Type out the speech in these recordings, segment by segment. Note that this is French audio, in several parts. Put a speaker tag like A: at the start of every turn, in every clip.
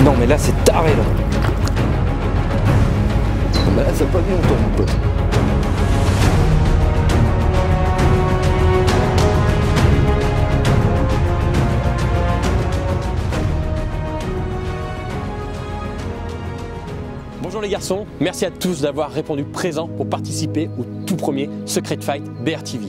A: Non mais là c'est taré là. Bah là ça n'a pas mis longtemps mon pote.
B: Bonjour les garçons, merci à tous d'avoir répondu présent pour participer au tout premier Secret Fight BRTV.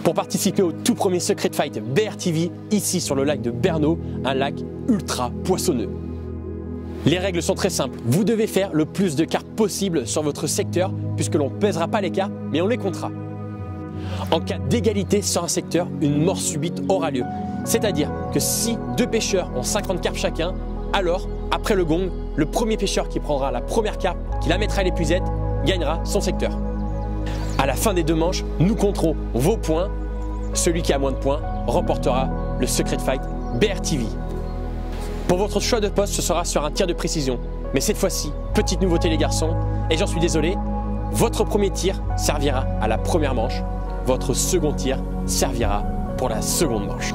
B: Pour participer au tout premier Secret Fight BRTV, ici sur le lac de Berneau, un lac ultra poissonneux. Les règles sont très simples, vous devez faire le plus de cartes possible sur votre secteur puisque l'on ne pèsera pas les cartes mais on les comptera. En cas d'égalité sur un secteur, une mort subite aura lieu. C'est-à-dire que si deux pêcheurs ont 50 carpes chacun, alors après le gong, le premier pêcheur qui prendra la première carpe, qui la mettra à l'épuisette, gagnera son secteur. À la fin des deux manches, nous compterons vos points. Celui qui a moins de points remportera le Secret Fight BRTV. Pour votre choix de poste, ce sera sur un tir de précision. Mais cette fois-ci, petite nouveauté les garçons, et j'en suis désolé, votre premier tir servira à la première manche, votre second tir servira pour la seconde manche.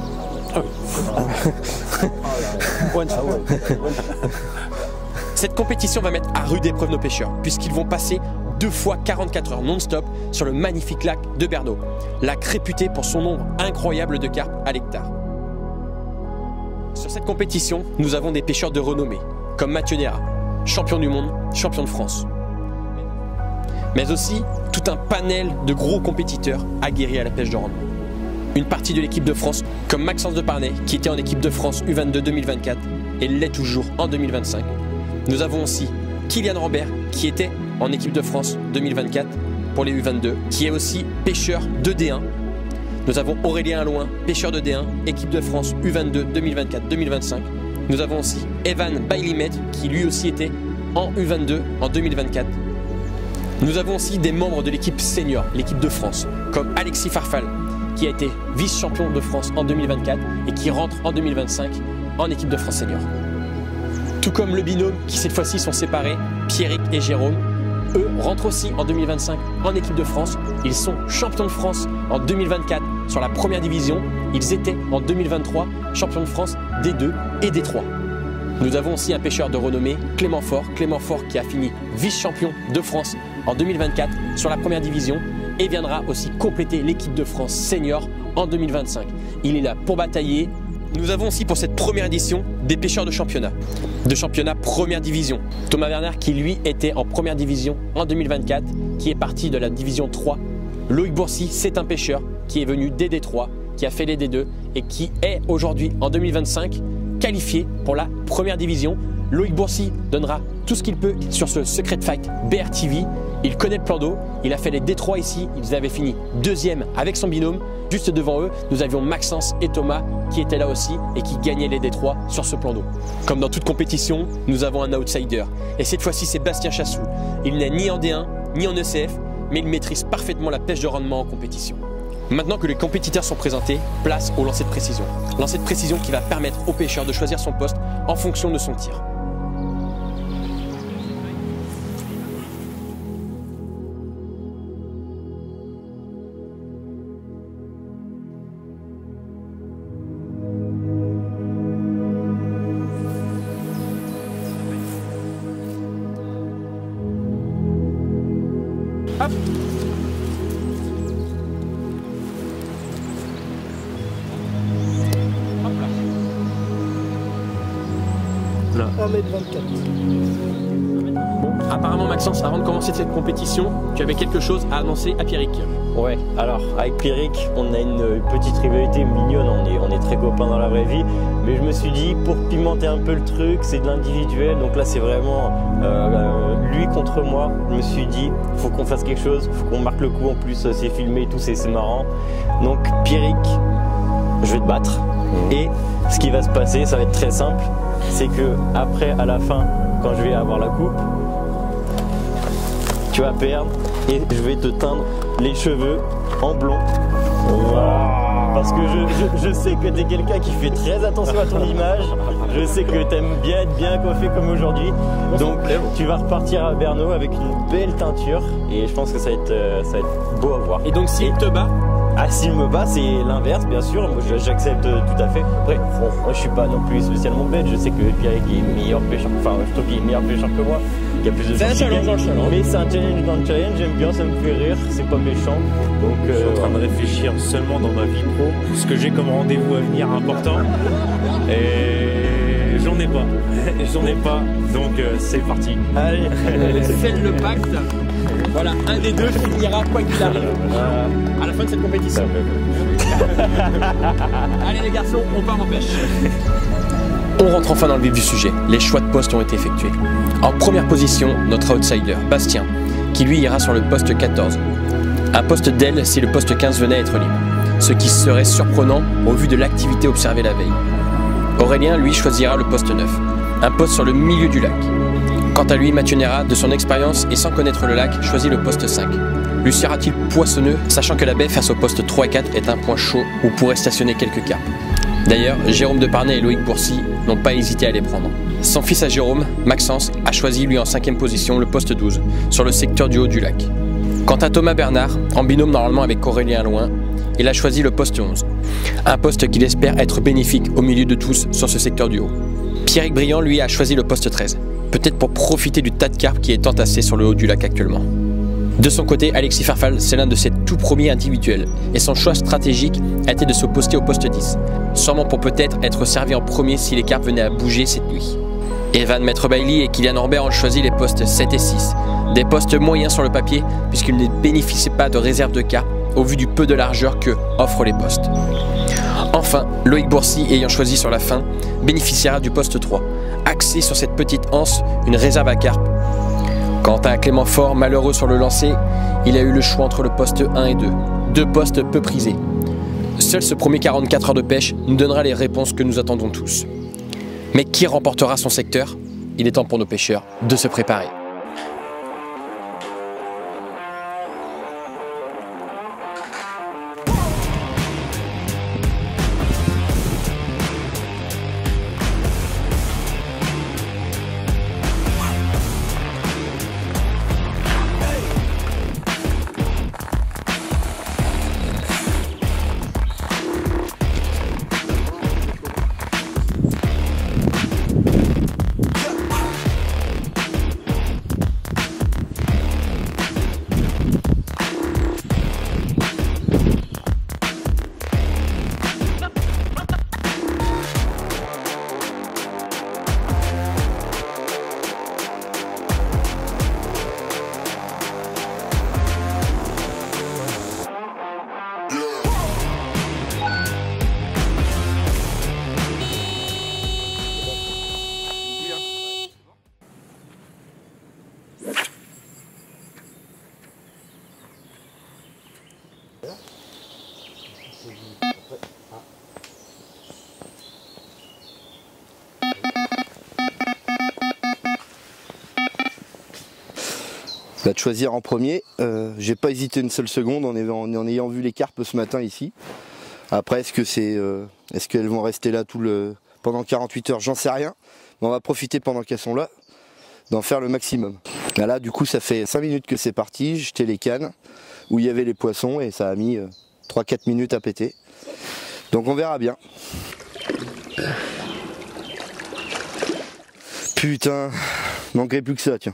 B: Cette compétition va mettre à rude épreuve nos pêcheurs, puisqu'ils vont passer 2 fois 44 heures non-stop sur le magnifique lac de Berneau, lac réputé pour son nombre incroyable de carpes à l'hectare. Sur cette compétition, nous avons des pêcheurs de renommée, comme Mathieu Néra, champion du monde, champion de France. Mais aussi tout un panel de gros compétiteurs aguerris à la pêche de rendement. Une partie de l'équipe de France, comme Maxence de Parnay, qui était en équipe de France U22 2024 et l'est toujours en 2025. Nous avons aussi Kylian Rambert, qui était en équipe de France 2024 pour les U22, qui est aussi pêcheur de D1. Nous avons Aurélien Allouin, pêcheur de D1, équipe de France U22 2024-2025. Nous avons aussi Evan Bailimet, qui lui aussi était en U22 en 2024. Nous avons aussi des membres de l'équipe senior, l'équipe de France, comme Alexis Farfal, qui a été vice-champion de France en 2024 et qui rentre en 2025 en équipe de France senior. Tout comme le binôme qui cette fois-ci sont séparés, Pierrick et Jérôme. Eux rentrent aussi en 2025 en équipe de France. Ils sont champions de France en 2024 sur la première division. Ils étaient en 2023 champions de France D2 et D3. Nous avons aussi un pêcheur de renommée, Clément Fort qui a fini vice-champion de France en 2024 sur la première division et viendra aussi compléter l'équipe de France senior en 2025. Il est là pour batailler. Nous avons aussi pour cette première édition des pêcheurs de championnat première division. Thomas Werner qui lui était en première division en 2024, qui est parti de la division 3. Loïc Bourcy, c'est un pêcheur qui est venu des D3, qui a fait les D2 et qui est aujourd'hui en 2025 qualifié pour la première division. Loïc Bourcy donnera tout ce qu'il peut sur ce Secret Fight BRTV. Il connaît le plan d'eau, il a fait les D3 ici, ils avaient fini deuxième avec son binôme. Juste devant eux, nous avions Maxence et Thomas qui étaient là aussi et qui gagnaient les D3 sur ce plan d'eau. Comme dans toute compétition, nous avons un outsider. Et cette fois-ci, c'est Bastien Chassou. Il n'est ni en D1, ni en ECF, mais il maîtrise parfaitement la pêche de rendement en compétition. Maintenant que les compétiteurs sont présentés, place au lancer de précision. Lancer de précision qui va permettre au pêcheur de choisir son poste en fonction de son tir. Hop. Hop là.
C: 1m24.
B: Bon, apparemment Maxence, avant de commencer cette compétition, tu avais quelque chose à annoncer à Pierrick.
D: Ouais, alors avec Pierrick, on a une petite rivalité mignonne, on est très copains dans la vraie vie, mais je me suis dit, pour pimenter un peu le truc, c'est de l'individuel, donc là c'est vraiment lui contre moi. Je me suis dit, faut qu'on fasse quelque chose, faut qu'on marque le coup, en plus c'est filmé et tout, c'est marrant. Donc Pierrick, je vais te battre, et ce qui va se passer, ça va être très simple, c'est que après, à la fin, quand je vais avoir la coupe, tu vas perdre et je vais te teindre les cheveux en blond. Parce que je sais que tu es quelqu'un qui fait très attention à ton image. Je sais que tu aimes bien être bien coiffé comme aujourd'hui. Donc tu vas repartir à Berneau avec une belle teinture et je pense que ça va être beau à voir.
B: Et donc s'il te bat,
D: Ah, s'il me bat, c'est l'inverse, bien sûr. Moi, j'accepte tout à fait. Après, bon, moi, je suis pas non plus spécialement bête. Je sais que Pierrick est meilleur pêcheur. Enfin, je trouve qu'il est meilleur pêcheur que moi. Il y a plus de
B: c'est un challenge dans le challenge.
D: Mais c'est un challenge dans le challenge. J'aime bien, ça me fait rire. C'est pas méchant. Donc,
C: je suis en train de réfléchir seulement dans ma vie pro, ce que j'ai comme rendez-vous à venir important. Et j'en ai pas. J'en ai pas. Donc, c'est parti.
D: allez.
B: Scelle le pacte. Voilà, un des deux finira quoi qu'il arrive à la fin de cette compétition. Allez les garçons, on part en pêche. On rentre enfin dans le vif du sujet. Les choix de poste ont été effectués. En première position, notre outsider, Bastien, qui lui ira sur le poste 14. Un poste d'aile si le poste 15 venait à être libre, ce qui serait surprenant au vu de l'activité observée la veille. Aurélien, lui, choisira le poste 9, un poste sur le milieu du lac. Quant à lui, Mathieu Néra, de son expérience et sans connaître le lac, choisit le poste 5. Lui sera-t-il poissonneux, sachant que la baie face au poste 3 et 4 est un point chaud où pourraient stationner quelques carpes. D'ailleurs, Jérôme Deparnay et Loïc Bourcy n'ont pas hésité à les prendre. Son fils à Jérôme, Maxence, a choisi lui en 5e position le poste 12, sur le secteur du haut du lac. Quant à Thomas Bernard, en binôme normalement avec Aurélien Loin, il a choisi le poste 11, un poste qu'il espère être bénéfique au milieu de tous sur ce secteur du haut. Pierrick Briand, lui, a choisi le poste 13, peut-être pour profiter du tas de carpes qui est entassé sur le haut du lac actuellement. De son côté, Alexis Farfal, c'est l'un de ses tout premiers individuels, et son choix stratégique a été de se poster au poste 10, sûrement pour peut-être être servi en premier si les carpes venaient à bouger cette nuit. Evan Maître Bailly et Kylian Orbert ont choisi les postes 7 et 6, des postes moyens sur le papier puisqu'ils ne bénéficient pas de réserve de carpes au vu du peu de largeur que offrent les postes. Enfin, Loïc Bourcy, ayant choisi sur la fin, bénéficiera du poste 3, axé sur cette petite anse, une réserve à carpes. Quant à Clément Fort, malheureux sur le lancer, il a eu le choix entre le poste 1 et 2, deux postes peu prisés. Seul ce premier 44 heures de pêche nous donnera les réponses que nous attendons tous. Mais qui remportera son secteur? Il est temps pour nos pêcheurs de se préparer.
A: De choisir en premier, j'ai pas hésité une seule seconde en ayant vu les carpes ce matin ici. Après, est-ce qu'elles vont rester là pendant 48 heures, j'en sais rien. Mais on va profiter pendant qu'elles sont là d'en faire le maximum. Là, du coup, ça fait 5 minutes que c'est parti, j'ai jeté les cannes où il y avait les poissons et ça a mis 3-4 minutes à péter. Donc on verra bien. Putain, manquerait plus que ça, tiens.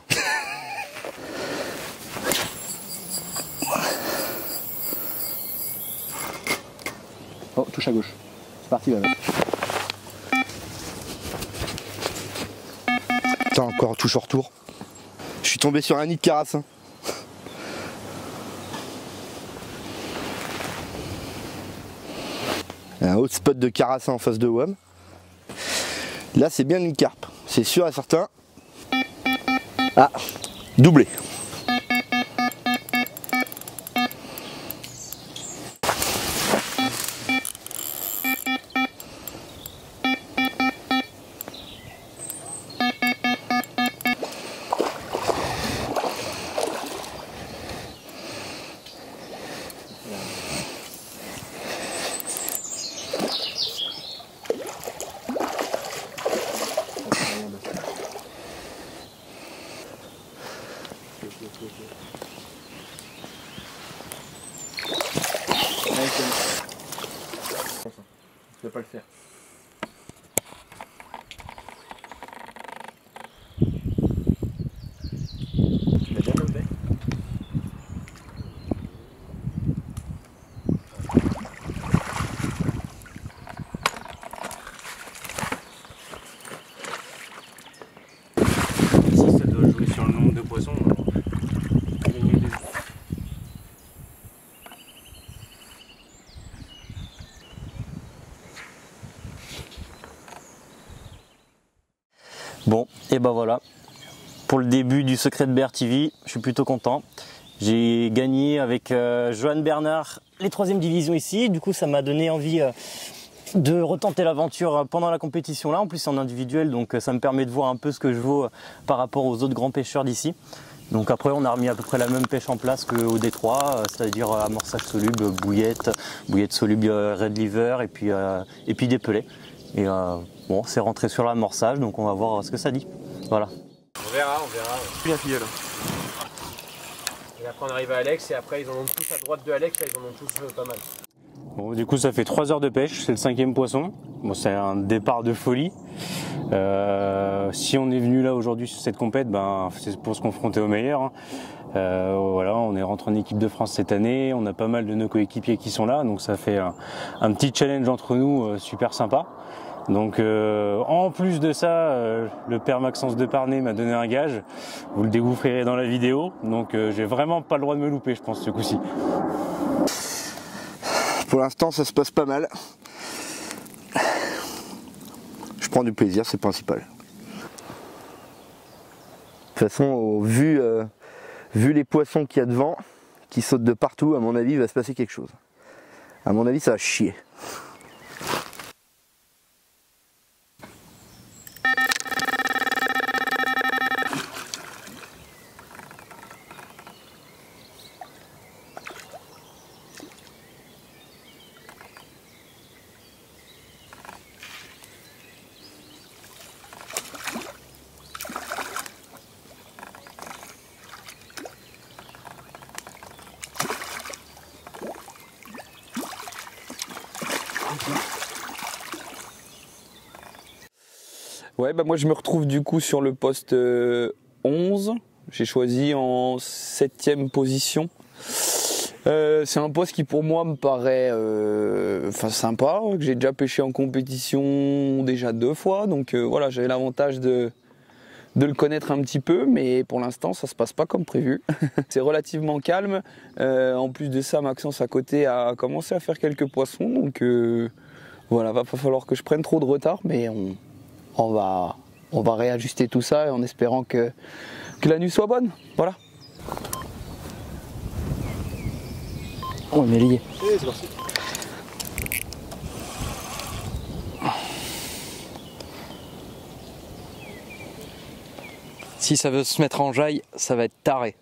A: Oh, touche à gauche. C'est parti, là. Putain, encore touche au retour. Je suis tombé sur un nid de carassin. Un autre spot de carassin en face de WAM. Là, c'est bien une carpe. C'est sûr et certain. Ah, doublé.
B: Je vais pas le faire. Tu l'as bien levé.
C: Si ça doit jouer sur le nombre de poissons, gagner des...
D: Bon, et ben voilà, pour le début du Secret de BRTV, je suis plutôt content. J'ai gagné avec Johan Bernard les 3e divisions ici, du coup ça m'a donné envie de retenter l'aventure pendant la compétition là, en plus c'est en individuel, donc ça me permet de voir un peu ce que je vaux par rapport aux autres grands pêcheurs d'ici. Donc après on a remis à peu près la même pêche en place qu'au Détroit, c'est-à-dire amorçage soluble, bouillette soluble red liver et puis des pelets. Et bon, c'est rentré sur l'amorçage, donc on va voir ce que ça dit. Voilà.
B: On verra. Bien filleul. Et après on arrive à Alex et après ils en ont tous à droite de Alex, là, ils en ont tous pas mal.
C: Bon, du coup ça fait 3 heures de pêche, c'est le 5e poisson. Bon, c'est un départ de folie. Si on est venu là aujourd'hui sur cette compète, ben, c'est pour se confronter aux meilleurs. Hein. Voilà, on est rentré en équipe de France cette année, on a pas mal de nos coéquipiers qui sont là, donc ça fait un petit challenge entre nous super sympa. Donc en plus de ça, le père Maxence de Parnay m'a donné un gage, vous le découvrirez dans la vidéo, donc j'ai vraiment pas le droit de me louper je pense ce coup-ci.
A: Pour l'instant ça se passe pas mal. Je prends du plaisir, c'est le principal. De toute façon, vu les poissons qu'il y a devant, qui sautent de partout, à mon avis il va se passer quelque chose. À mon avis ça va chier.
E: Ouais, bah moi je me retrouve du coup sur le poste 11. J'ai choisi en 7e position. C'est un poste qui pour moi me paraît sympa, que j'ai déjà pêché en compétition déjà 2 fois. Donc voilà, j'avais l'avantage de le connaître un petit peu, mais pour l'instant ça se passe pas comme prévu. C'est relativement calme. En plus de ça, Maxence à côté a commencé à faire quelques poissons. Donc voilà, va pas falloir que je prenne trop de retard, mais on va réajuster tout ça en espérant que la nuit soit bonne. Voilà.
D: On est lié.
B: Oui, c'est parti. Si ça veut se mettre en jaille, ça va être taré.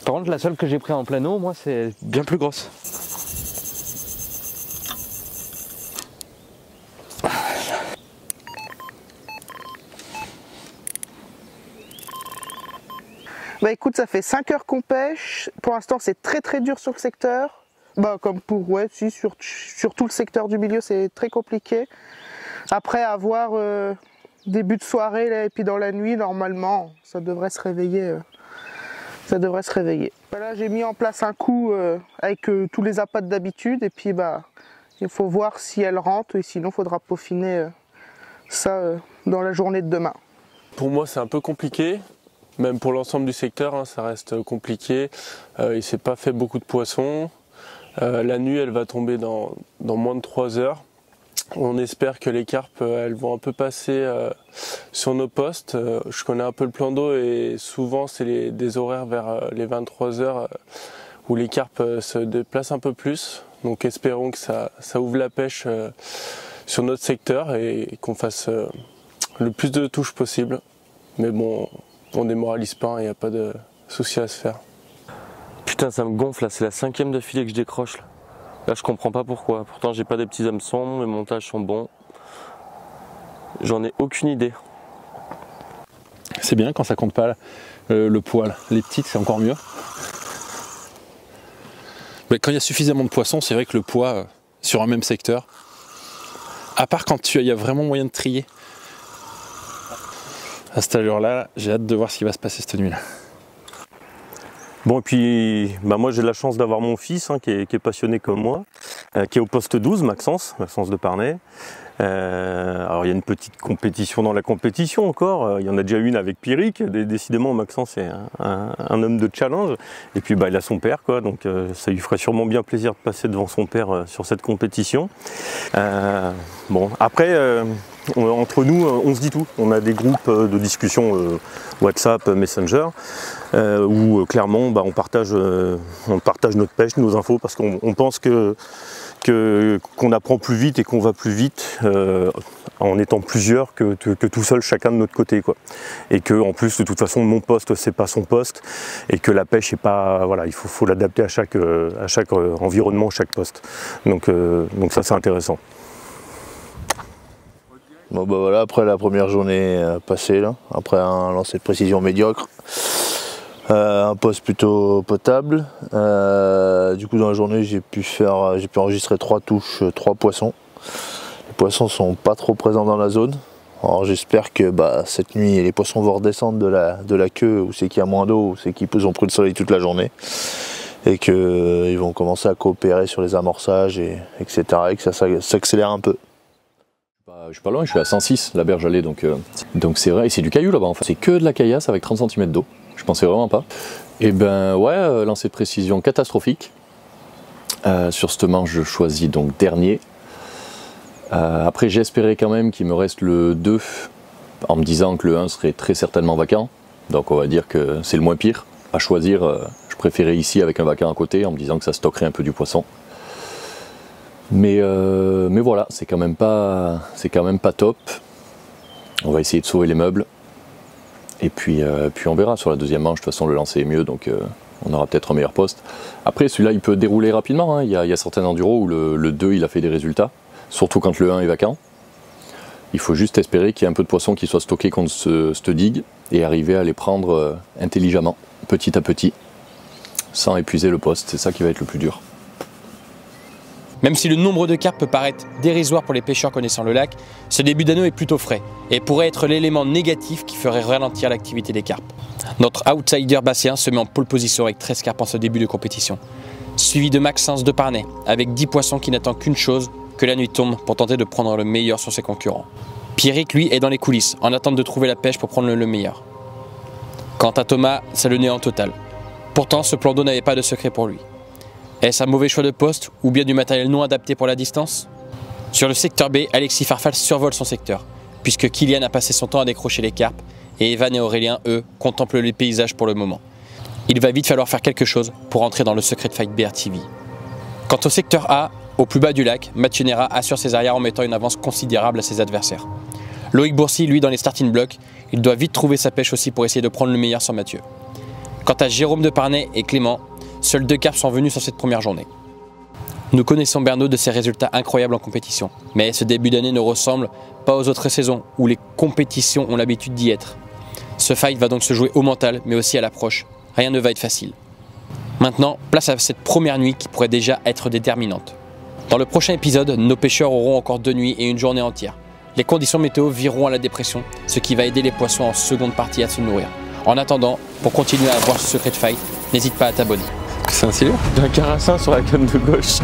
B: Par contre, la seule que j'ai pris en plein eau, moi, c'est bien plus grosse.
F: Bah écoute, ça fait 5 heures qu'on pêche. Pour l'instant, c'est très dur sur le secteur. Bah comme pour, ouais, si, sur tout le secteur du milieu, c'est très compliqué. Après avoir début de soirée là, et puis dans la nuit, normalement, ça devrait se réveiller. Voilà, j'ai mis en place un coup avec tous les appâts d'habitude et puis bah il faut voir si elle rentre et sinon il faudra peaufiner ça dans la journée de demain.
G: Pour moi c'est un peu compliqué, même pour l'ensemble du secteur, hein, ça reste compliqué. Il ne s'est pas fait beaucoup de poissons. La nuit elle va tomber dans moins de 3 heures. On espère que les carpes elles vont un peu passer sur nos postes. Je connais un peu le plan d'eau et souvent c'est des horaires vers les 23 heures où les carpes se déplacent un peu plus. Donc espérons que ça ouvre la pêche sur notre secteur et qu'on fasse le plus de touches possible. Mais bon, on démoralise pas, il n'y a pas de souci à se faire.
H: Putain, ça me gonfle là, c'est la 5e d'affilée que je décroche là. Là je comprends pas pourquoi, pourtant j'ai pas des petits hameçons, mes montages sont bons. J'en ai aucune idée.
I: C'est bien quand ça compte pas le poil. Les petites, c'est encore mieux. Mais quand il y a suffisamment de poissons, c'est vrai que le poids sur un même secteur, à part quand il y a vraiment moyen de trier. À cette allure-là, j'ai hâte de voir ce qui va se passer cette nuit-là.
J: Bon, et puis moi j'ai la chance d'avoir mon fils qui est passionné comme moi, qui est au poste 12, Maxence de Parnay. Alors il y a une petite compétition dans la compétition encore, il y en a déjà une avec Pierrick, décidément Maxence est un homme de challenge, et puis il a son père quoi, donc ça lui ferait sûrement bien plaisir de passer devant son père sur cette compétition. Bon, après entre nous on se dit tout, on a des groupes de discussion WhatsApp, Messenger, où clairement on partage notre pêche, nos infos, parce qu'on pense qu'on apprend plus vite et qu'on va plus vite en étant plusieurs que tout seul, chacun de notre côté quoi. Et que en plus de toute façon mon poste c'est pas son poste et que la pêche est pas, voilà, il faut l'adapter à chaque environnement, chaque poste. Donc ça c'est intéressant.
K: Bon voilà, après la première journée passée là, après un lancer de précision médiocre, un poste plutôt potable. Du coup dans la journée j'ai pu enregistrer 3 touches, 3 poissons. Les poissons sont pas trop présents dans la zone. Alors j'espère que cette nuit les poissons vont redescendre de la queue, où c'est qu'il y a moins d'eau, où c'est qu'ils ont pris le soleil toute la journée. Et qu'ils vont commencer à coopérer sur les amorçages, etc. Et que ça s'accélère un peu.
L: Je suis pas loin, je suis à 106, la berge allée, donc c'est vrai, et c'est du caillou là-bas en fait. C'est que de la caillasse avec 30 cm d'eau, je pensais vraiment pas. Et ben ouais, lancer de précision catastrophique. Sur cette manche, je choisis donc dernier. Après j'ai espéré quand même qu'il me reste le 2, en me disant que le 1 serait très certainement vacant. Donc on va dire que c'est le moins pire. À choisir, je préférais ici avec un vacant à côté, en me disant que ça stockerait un peu du poisson. Mais voilà, c'est quand même pas top. On va essayer de sauver les meubles. Et puis on verra sur la deuxième manche. De toute façon, le lancer est mieux, donc on aura peut-être un meilleur poste. Après, celui-là, il peut dérouler rapidement. Il y a certains enduros où le 2, il a fait des résultats. Surtout quand le 1 est vacant. Il faut juste espérer qu'il y ait un peu de poissons qui soient stockés contre cette digue et arriver à les prendre intelligemment, petit à petit, sans épuiser le poste. C'est ça qui va être le plus dur.
B: Même si le nombre de carpes peut paraître dérisoire pour les pêcheurs connaissant le lac, ce début d'année est plutôt frais et pourrait être l'élément négatif qui ferait ralentir l'activité des carpes. Notre outsider basséen se met en pole position avec 13 carpes en ce début de compétition, suivi de Maxence de Parnay avec 10 poissons qui n'attendent qu'une chose, que la nuit tombe pour tenter de prendre le meilleur sur ses concurrents. Pierrick, lui, est dans les coulisses en attente de trouver la pêche pour prendre le meilleur. Quant à Thomas, c'est le néant total. Pourtant, ce plan d'eau n'avait pas de secret pour lui. Est-ce un mauvais choix de poste ou bien du matériel non adapté pour la distance? Sur le secteur B, Alexis Farfal survole son secteur, puisque Kylian a passé son temps à décrocher les carpes et Evan et Aurélien, eux, contemplent les paysages pour le moment. Il va vite falloir faire quelque chose pour entrer dans le Secret Fight BRTV. Quant au secteur A, au plus bas du lac, Mathieu Nera assure ses arrières en mettant une avance considérable à ses adversaires. Loïc Bourcy, lui, dans les starting blocks, il doit vite trouver sa pêche aussi pour essayer de prendre le meilleur sans Mathieu. Quant à Jérôme de Parnay et Clément, seuls 2 carpes sont venus sur cette première journée. Nous connaissons Bernaud de ses résultats incroyables en compétition, mais ce début d'année ne ressemble pas aux autres saisons où les compétitions ont l'habitude d'y être. Ce fight va donc se jouer au mental, mais aussi à l'approche. Rien ne va être facile. Maintenant, place à cette première nuit qui pourrait déjà être déterminante. Dans le prochain épisode, nos pêcheurs auront encore 2 nuits et une journée entière. Les conditions météo vireront à la dépression, ce qui va aider les poissons en seconde partie à se nourrir. En attendant, pour continuer à voir ce Secret Fight, n'hésite pas à t'abonner.
H: C'est un stylé d'un carassin sur la canne de gauche.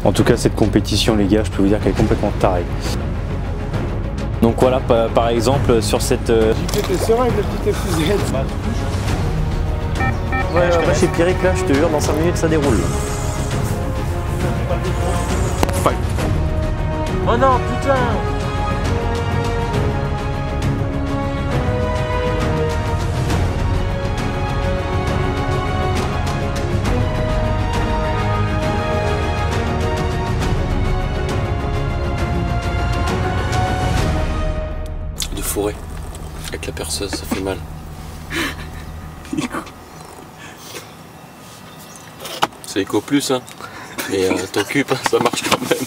C: En tout cas, cette compétition, les gars, je peux vous dire qu'elle est complètement tarée.
D: Donc voilà, par exemple, sur cette...
M: J'étais serein avec la petite fusillette.
D: Ouais, chez Pierrick, là, je te jure, dans 5 minutes, ça déroule. Oh non, putain!
H: De forêt, avec la perceuse, ça fait mal. C'est éco plus, hein. Mais t'occupes, ça marche quand même.